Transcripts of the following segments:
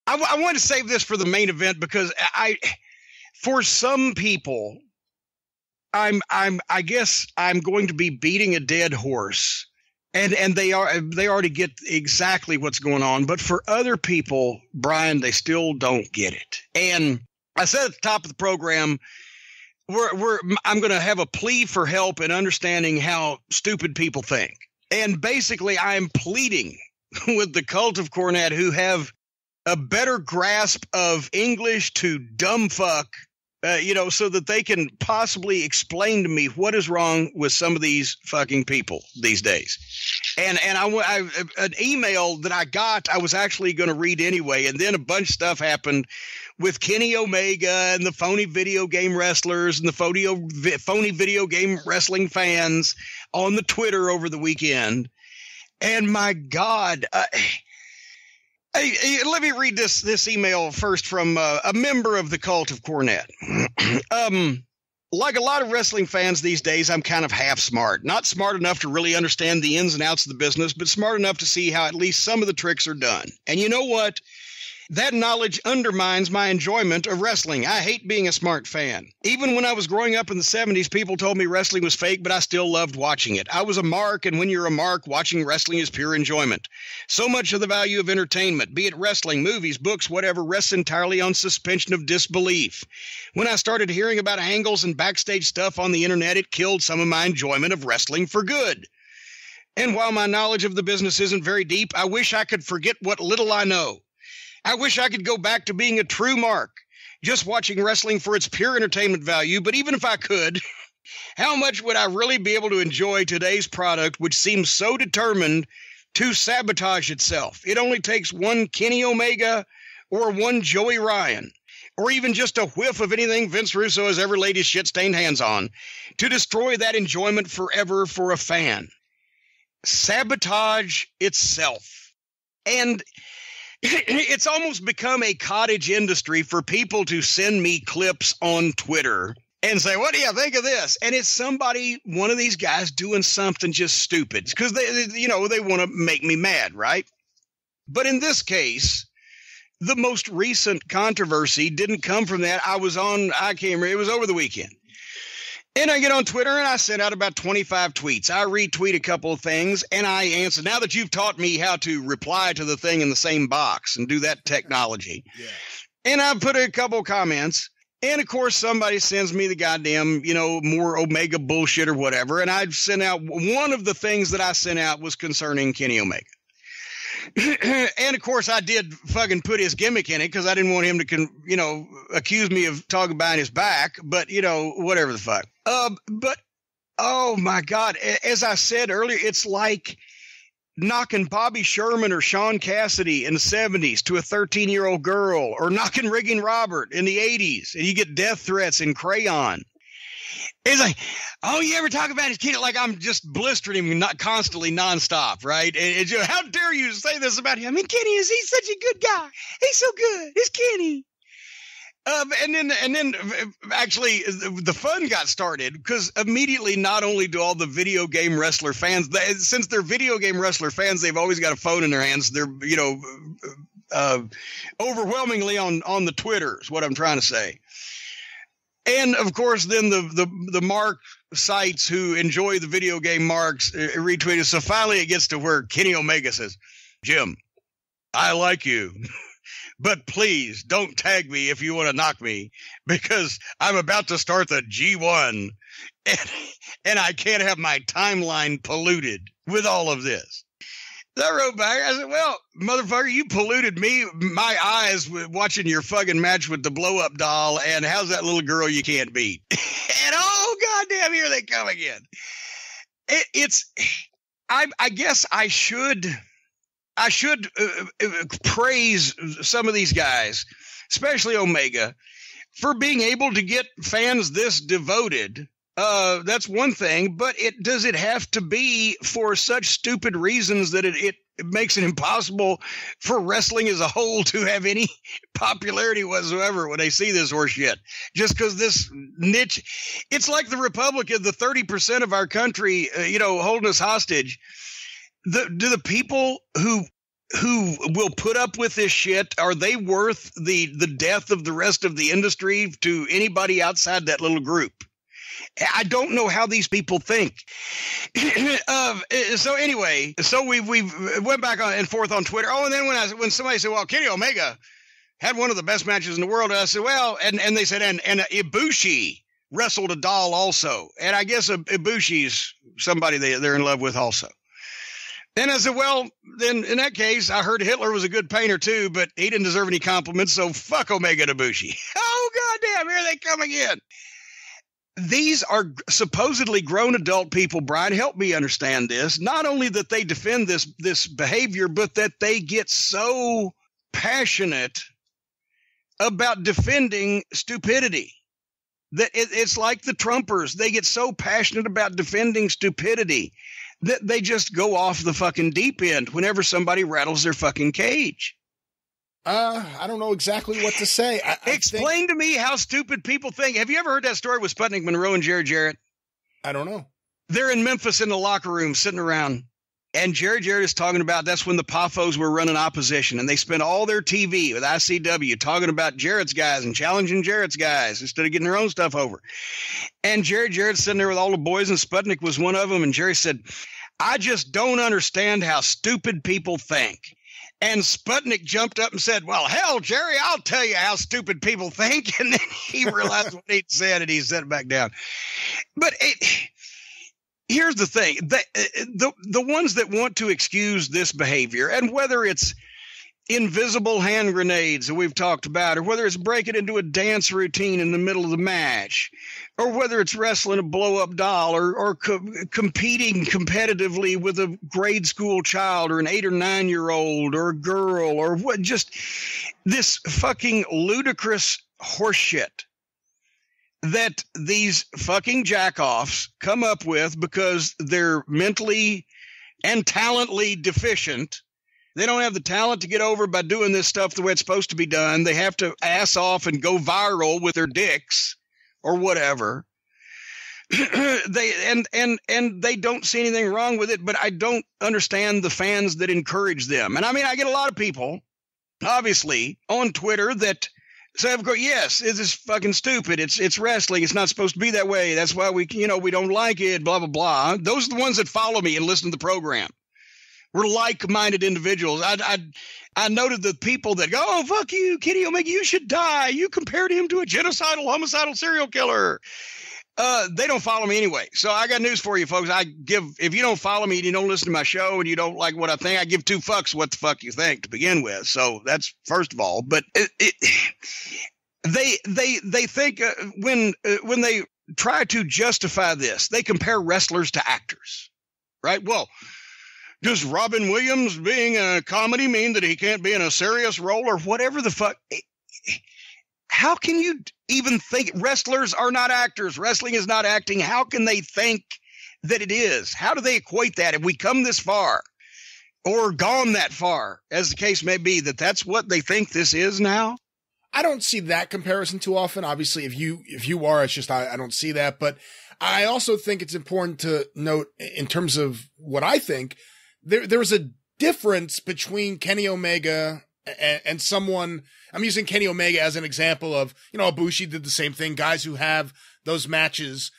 I want to save this for the main event because for some people, I guess I'm going to be beating a dead horse, and they already get exactly what's going on. But for other people, Brian, they still don't get it. And I said at the top of the program, I'm going to have a plea for help in understanding how stupid people think. And basically, I am pleading with the cult of Cornette, who have a better grasp of English to dumb fuck, so that they can possibly explain to me what is wrong with some of these fucking people these days. And an email that I got, I was actually going to read anyway. And then a bunch of stuff happened with Kenny Omega and the phony video game wrestlers and the phony video game wrestling fans on the Twitter over the weekend. And my God, let me read this email first from a member of the cult of Cornette. Like a lot of wrestling fans these days, I'm kind of half smart. Not smart enough to really understand the ins and outs of the business, but smart enough to see how at least some of the tricks are done. And you know what? That knowledge undermines my enjoyment of wrestling. I hate being a smart fan. Even when I was growing up in the 70s, people told me wrestling was fake, but I still loved watching it. I was a mark, and when you're a mark, watching wrestling is pure enjoyment. So much of the value of entertainment, be it wrestling, movies, books, whatever, rests entirely on suspension of disbelief. When I started hearing about angles and backstage stuff on the internet, it killed some of my enjoyment of wrestling for good. And while my knowledge of the business isn't very deep, I wish I could forget what little I know. I wish I could go back to being a true mark, just watching wrestling for its pure entertainment value. But even if I could, how much would I really be able to enjoy today's product, which seems so determined to sabotage itself? It only takes one Kenny Omega or one Joey Ryan, or even just a whiff of anything Vince Russo has ever laid his shit-stained hands on, to destroy that enjoyment forever for a fan. Sabotage itself. And it's almost become a cottage industry for people to send me clips on Twitter and say, what do you think of this? And it's somebody, one of these guys doing something just stupid because they want to make me mad, right? But in this case, the most recent controversy didn't come from that. I can't remember, it was over the weekend. And I get on Twitter and I send out about 25 tweets. I retweet a couple of things and I answer. Now that you've taught me how to reply to the thing in the same box and do that technology. Yeah. And I put a couple of comments. And of course, somebody sends me the goddamn, more Omega bullshit or whatever. And I've sent out, one of the things that I sent out was concerning Kenny Omega. And of course, I did fucking put his gimmick in it because I didn't want him to, accuse me of talking behind his back. But, whatever the fuck. But, oh, my God, as I said earlier, it's like knocking Bobby Sherman or Sean Cassidy in the 70s to a 13-year-old girl, or knocking Rigging Robert in the 80s, and you get death threats in crayon. It's like, oh, you ever talk about his kid? Like I'm just blistering him not constantly nonstop, right? And how dare you say this about him? I mean, Kenny, he's such a good guy. He's so good. It's Kenny. And then actually the fun got started because immediately not only do all the video game wrestler fans, since they're video game wrestler fans, they've always got a phone in their hands. They're, overwhelmingly on the Twitter is what I'm trying to say. And of course, then the mark sites who enjoy the video game marks retweeted. So finally it gets to where Kenny Omega says, Jim, I like you. But please don't tag me if you want to knock me because I'm about to start the G1 and I can't have my timeline polluted with all of this. I wrote back. I said, well, motherfucker, you polluted my eyes with watching your fucking match with the blow-up doll, and how's that little girl you can't beat? And oh, goddamn, here they come again. I guess I should praise some of these guys, especially Omega, for being able to get fans this devoted. That's one thing, but does it have to be for such stupid reasons that it makes it impossible for wrestling as a whole to have any popularity whatsoever when they see this horse shit? Just because this niche, it's like the Republican, the 30% of our country, holding us hostage. Do the people who who will put up with this shit, are they worth the death of the rest of the industry to anybody outside that little group? I don't know how these people think. So anyway, so we went back on and forth on Twitter. Oh, and then when somebody said, well, Kenny Omega had one of the best matches in the world, and I said, well, and they said, and Ibushi wrestled a doll also. And I guess Ibushi's somebody they're in love with also. Then I said, well, then in that case, I heard Hitler was a good painter too, but he didn't deserve any compliments, so fuck Omega and Ibushi. Oh, goddamn, here they come again. These are supposedly grown adult people, Brian, help me understand this. Not only that they defend this behavior, but that they get so passionate about defending stupidity. That it's like the Trumpers. They get so passionate about defending stupidity that they just go off the fucking deep end whenever somebody rattles their fucking cage. I don't know exactly what to say. Explain to me how stupid people think. Have you ever heard that story with Sputnik Monroe and Jerry Jarrett? I don't know. They're in Memphis in the locker room sitting around, and Jerry Jarrett is talking about that's when the Poffos were running opposition, and they spent all their TV with ICW talking about Jarrett's guys and challenging Jarrett's guys instead of getting their own stuff over. And Jerry Jarrett's sitting there with all the boys, and Sputnik was one of them, and Jerry said, I just don't understand how stupid people think. And Sputnik jumped up and said, well, hell, Jerry, I'll tell you how stupid people think. And then he realized what he'd said, and he set it back down. But here's the thing. The ones that want to excuse this behavior, and whether it's invisible hand grenades that we've talked about, or whether it's breaking into a dance routine in the middle of the match, or whether it's wrestling a blow-up doll, or competing competitively with a grade school child or an 8 or 9 year old or a girl, or what, just this fucking ludicrous horseshit that these fucking jackoffs come up with because they're mentally and talently deficient. They don't have the talent to get over by doing this stuff the way it's supposed to be done. They have to ass off and go viral with their dicks or whatever. They don't see anything wrong with it, but I don't understand the fans that encourage them. And I mean, I get a lot of people, obviously, on Twitter that say, of course, yes, it is fucking stupid. It's wrestling. It's not supposed to be that way. That's why we don't like it, blah, blah, blah. Those are the ones that follow me and listen to the program. We're like-minded individuals. I noted the people that go, oh, fuck you, Kenny Omega, you should die. You compared him to a genocidal, homicidal serial killer. They don't follow me anyway. So I got news for you, folks. If you don't follow me and you don't listen to my show and you don't like what I think, I give two fucks what the fuck you think to begin with. So that's first of all. But they think when they try to justify this, they compare wrestlers to actors, right? Well, does Robin Williams being a comedy mean that he can't be in a serious role or whatever the fuck? How can you even think wrestlers are not actors? Wrestling is not acting. How can they think that it is? How do they equate that? If we come this far or gone that far, as the case may be, that's what they think this is now? I don't see that comparison too often. Obviously, if you are, it's just I don't see that. But I also think it's important to note in terms of what I think, there's a difference between Kenny Omega and someone. I'm using Kenny Omega as an example of, Ibushi did the same thing, guys who have those matches,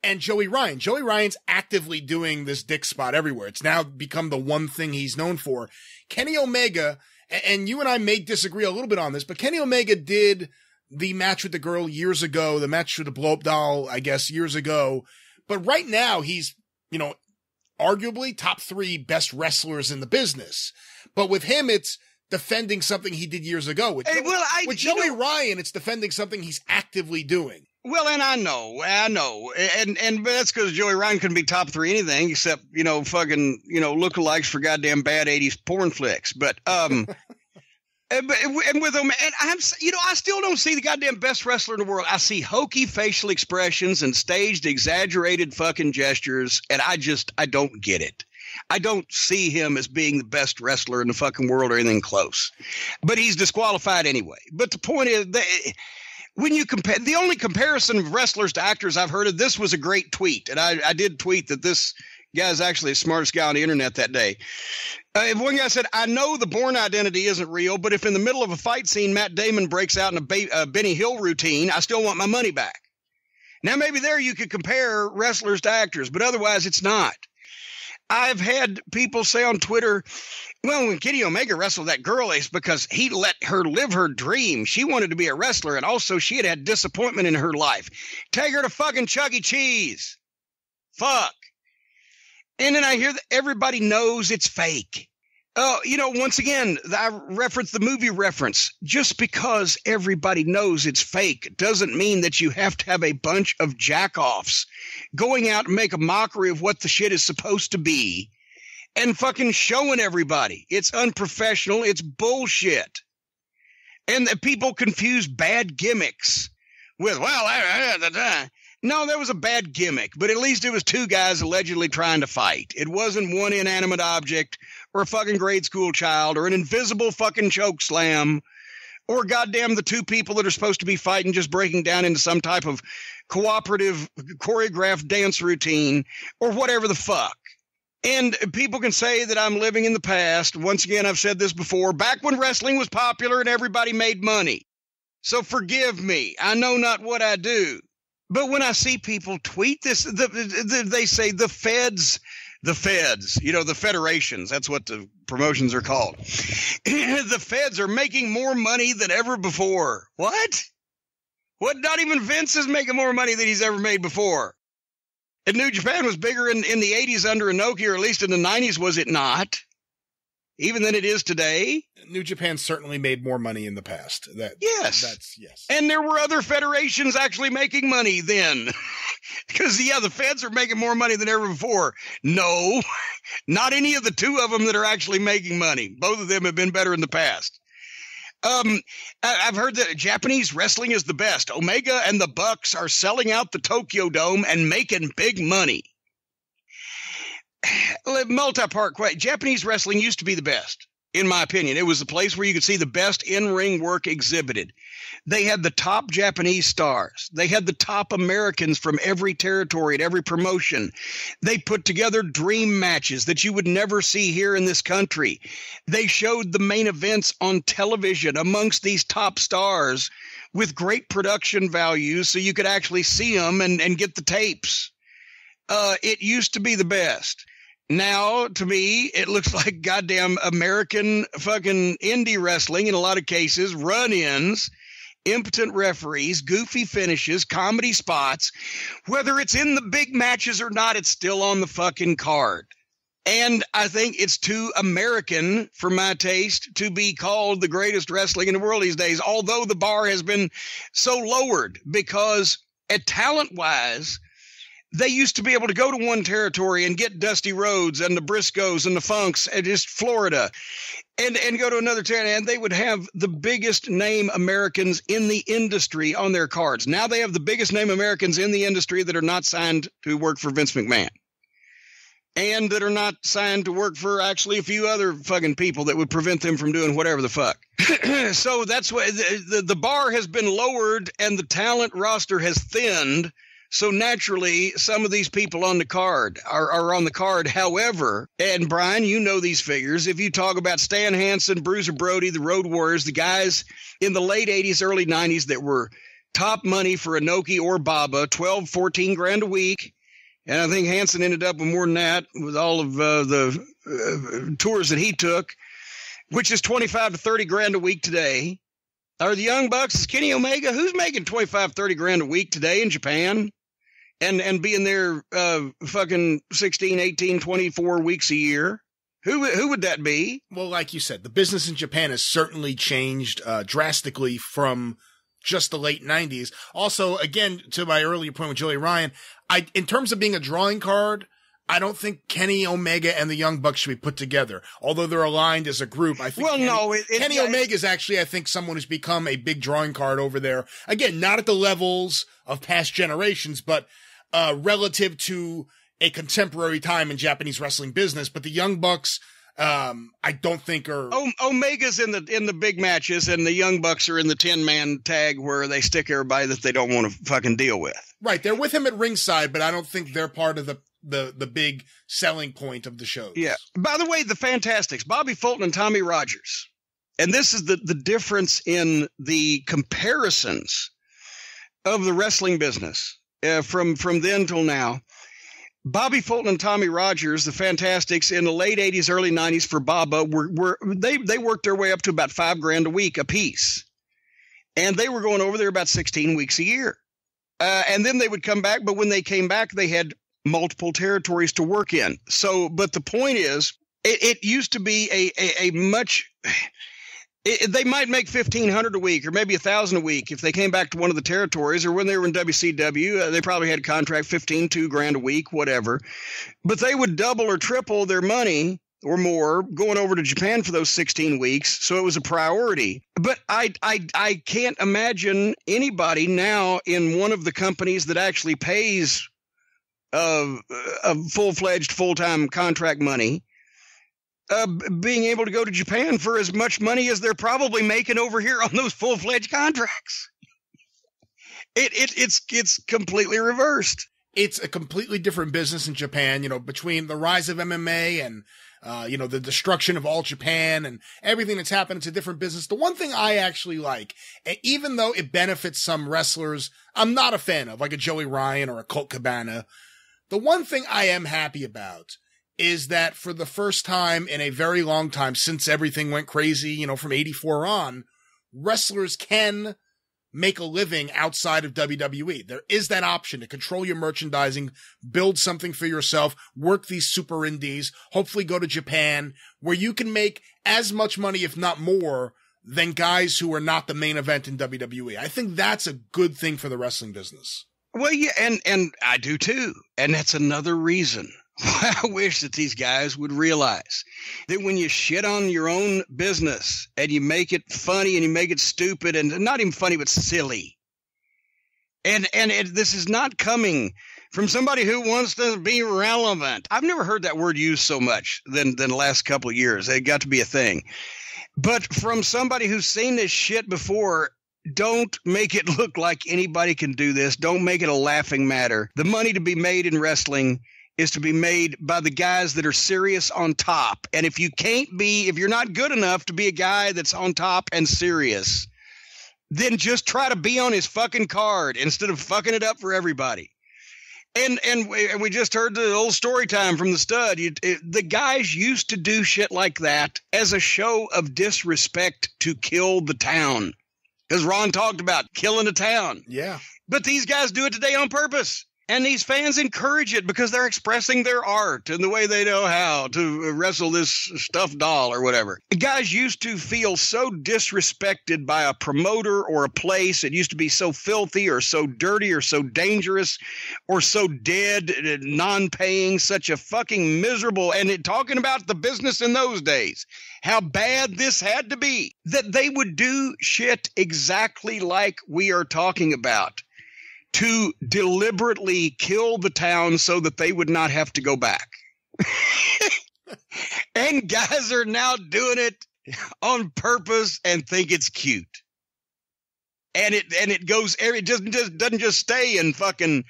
and Joey Ryan. Joey Ryan's actively doing this dick spot everywhere. It's now become the one thing he's known for. Kenny Omega, and you and I may disagree a little bit on this, but Kenny Omega did the match with the girl years ago, the match with the blow-up doll, I guess, years ago. But right now he's, arguably top 3 best wrestlers in the business. But with him, it's defending something he did years ago. With Joey Ryan, it's defending something he's actively doing. Well, and I know. And that's because Joey Ryan couldn't be top 3 anything except, fucking, lookalikes for goddamn bad 80s porn flicks. But, and with him, and I still don't see the goddamn best wrestler in the world. I see hokey facial expressions and staged, exaggerated fucking gestures, and I don't get it. I don't see him as being the best wrestler in the fucking world or anything close. But he's disqualified anyway. But the point is, when you compare, the only comparison of wrestlers to actors I've heard of, this was a great tweet. And I did tweet that this guy's actually the smartest guy on the internet that day. One guy said, I know the Bourne identity isn't real, but if in the middle of a fight scene, Matt Damon breaks out in a Benny Hill routine, I still want my money back. Now, maybe there you could compare wrestlers to actors, but otherwise it's not. I've had people say on Twitter, well, when Kenny Omega wrestled that girl, it's because he let her live her dream. She wanted to be a wrestler, and also she had disappointment in her life. Take her to fucking Chuck E. Cheese. Fuck. And then I hear that everybody knows it's fake. Once again, I reference the movie reference. Just because everybody knows it's fake doesn't mean that you have to have a bunch of jack-offs going out and make a mockery of what the shit is supposed to be and fucking showing everybody. It's unprofessional. It's bullshit. And people confuse bad gimmicks with, no, that was a bad gimmick, but at least it was two guys allegedly trying to fight. It wasn't one inanimate object or a fucking grade school child or an invisible fucking choke slam or goddamn the two people that are supposed to be fighting just breaking down into some type of cooperative choreographed dance routine or whatever the fuck. And people can say that I'm living in the past. Once again, I've said this before, back when wrestling was popular and everybody made money. So forgive me. I know not what I do. But when I see people tweet this, they say the feds, the federations, that's what the promotions are called. The feds are making more money than ever before. What? What? Not even Vince is making more money than he's ever made before. And New Japan was bigger in the 80s under Inoki, or at least in the 90s, was it not? Even than it is today? New Japan certainly made more money in the past. Yes. Yes. And there were other federations actually making money then. Because, the feds are making more money than ever before. No, not any of the two of them that are actually making money. Both of them have been better in the past. I've heard that Japanese wrestling is the best. Omega and the Bucks are selling out the Tokyo Dome and making big money. Multi-part question. Japanese wrestling used to be the best, in my opinion. It was the place where you could see the best in-ring work exhibited. They had the top Japanese stars. They had the top Americans from every territory and every promotion. They put together dream matches that you would never see here in this country. They showed the main events on television amongst these top stars with great production values so you could actually see them and get the tapes. It used to be the best. Now, to me, it looks like goddamn American fucking indie wrestling in a lot of cases, run-ins, impotent referees, goofy finishes, comedy spots. Whether it's in the big matches or not, it's still on the fucking card. And I think it's too American for my taste to be called the greatest wrestling in the world these days, although the bar has been so lowered because talent-wise, they used to be able to go to one territory and get Dusty Rhodes and the Briscoes and the Funks and just Florida and go to another territory, and they would have the biggest name Americans in the industry on their cards. Now they have the biggest name Americans in the industry that are not signed to work for Vince McMahon and that are not signed to work for actually a few other fucking people that would prevent them from doing whatever the fuck. So that's why the bar has been lowered and the talent roster has thinned. So naturally, some of these people on the card are on the card. However, and Brian, you know these figures. If you talk about Stan Hansen, Bruiser Brody, the Road Warriors, the guys in the late 80s, early 90s that were top money for Inoki or Baba, 12, 14 grand a week. And I think Hansen ended up with more than that with all of the tours that he took, which is 25 to 30 grand a week today. Are the Young Bucks, is Kenny Omega, who's making 25, 30 grand a week today in Japan? And being there fucking 16, 18, 24 weeks a year. Who would that be? Well, like you said, the business in Japan has certainly changed drastically from just the late 90s. Also, again, to my earlier point with Joey Ryan, in terms of being a drawing card, I don't think Kenny Omega and the Young Bucks should be put together. Although they're aligned as a group, I think Kenny Omega is actually, I think, someone who's become a big drawing card over there. Again, not at the levels of past generations, but relative to a contemporary time in Japanese wrestling business. But the Young Bucks, I don't think are Omega's in the big matches, and the Young Bucks are in the 10-man tag where they stick everybody that they don't want to fucking deal with. Right, they're with him at ringside, but I don't think they're part of the big selling point of the shows. Yeah. By the way, the Fantastics, Bobby Fulton and Tommy Rogers, and this is the difference in the comparisons of the wrestling business from then till now. Bobby Fulton and Tommy Rogers, the Fantastics, in the late 80s, early 90s for Baba, they worked their way up to about $5,000 a week a piece. And they were going over there about 16 weeks a year. And then they would come back, but when they came back, they had multiple territories to work in. So, but the point is, it used to be a much... they might make $1,500 a week or maybe $1,000 a week if they came back to one of the territories, or when they were in WCW, they probably had a contract $2,000 a week, whatever. But they would double or triple their money or more going over to Japan for those 16 weeks. So it was a priority. But I can't imagine anybody now in one of the companies that actually pays a full-fledged, full-time contract money, being able to go to Japan for as much money as they're probably making over here on those full-fledged contracts. It's completely reversed. It's a completely different business in Japan, between the rise of MMA and, the destruction of All Japan and everything that's happened. It's a different business. The one thing I actually like, even though it benefits some wrestlers I'm not a fan of, like a Joey Ryan or a Colt Cabana, the one thing I am happy about is that for the first time in a very long time, since everything went crazy, from 84 on, wrestlers can make a living outside of WWE. There is that option to control your merchandising, build something for yourself, work these super indies, hopefully go to Japan, where you can make as much money, if not more, than guys who are not the main event in WWE. I think that's a good thing for the wrestling business. Well, yeah, and I do too. And that's another reason I wish that these guys would realize that when you shit on your own business and you make it funny and you make it stupid and not even funny, but silly. And this is not coming from somebody who wants to be relevant. I've never heard that word used so much than the last couple of years. It got to be a thing. But from somebody who's seen this shit before, don't make it look like anybody can do this. Don't make it a laughing matter. The money to be made in wrestling is to be made by the guys that are serious on top. And if you're not good enough to be a guy that's on top and serious, then just try to be on his fucking card instead of fucking it up for everybody. And we just heard the old story time from the stud. The guys used to do shit like that as a show of disrespect to kill the town. Because Ron talked about killing the town. Yeah. But these guys do it today on purpose. And these fans encourage it because they're expressing their art and the way they know how to wrestle this stuffed doll or whatever. Guys used to feel so disrespected by a promoter or a place. It used to be so filthy or so dirty or so dangerous or so dead, non-paying, such a fucking miserable. And talking about the business in those days, how bad this had to be, that they would do shit exactly like we are talking about, to deliberately kill the town so that they would not have to go back. And guys are now doing it on purpose and think it's cute. And it doesn't just stay in fucking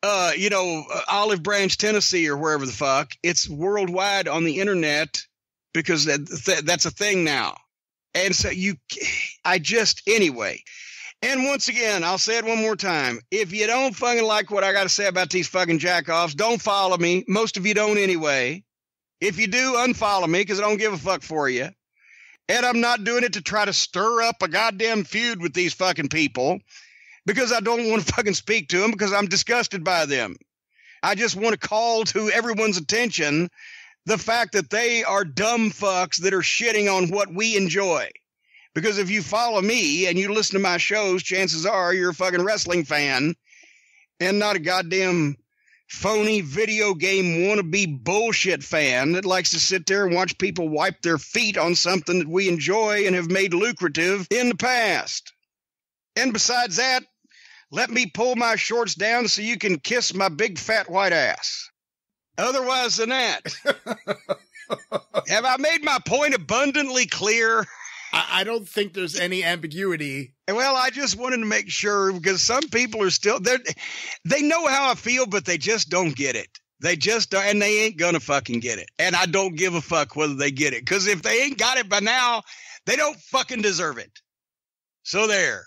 Olive Branch, Tennessee or wherever the fuck. It's worldwide on the internet because that's a thing now. And so anyway. And once again, I'll say it one more time. If you don't fucking like what I got to say about these fucking jackoffs, don't follow me. Most of you don't anyway. If you do, unfollow me because I don't give a fuck for you. And I'm not doing it to try to stir up a goddamn feud with these fucking people because I don't want to fucking speak to them because I'm disgusted by them. I just want to call to everyone's attention the fact that they are dumb fucks that are shitting on what we enjoy. Because if you follow me and you listen to my shows, chances are you're a fucking wrestling fan and not a goddamn phony video game wannabe bullshit fan that likes to sit there and watch people wipe their feet on something that we enjoy and have made lucrative in the past. And besides that, let me pull my shorts down so you can kiss my big fat white ass. Otherwise than that, Have I made my point abundantly clear? I don't think there's any ambiguity. Well, I just wanted to make sure, because some people are still there. They know how I feel, but they just don't get it. They just don't, and they ain't gonna fucking get it. And I don't give a fuck whether they get it, because if they ain't got it by now, they don't fucking deserve it. So there.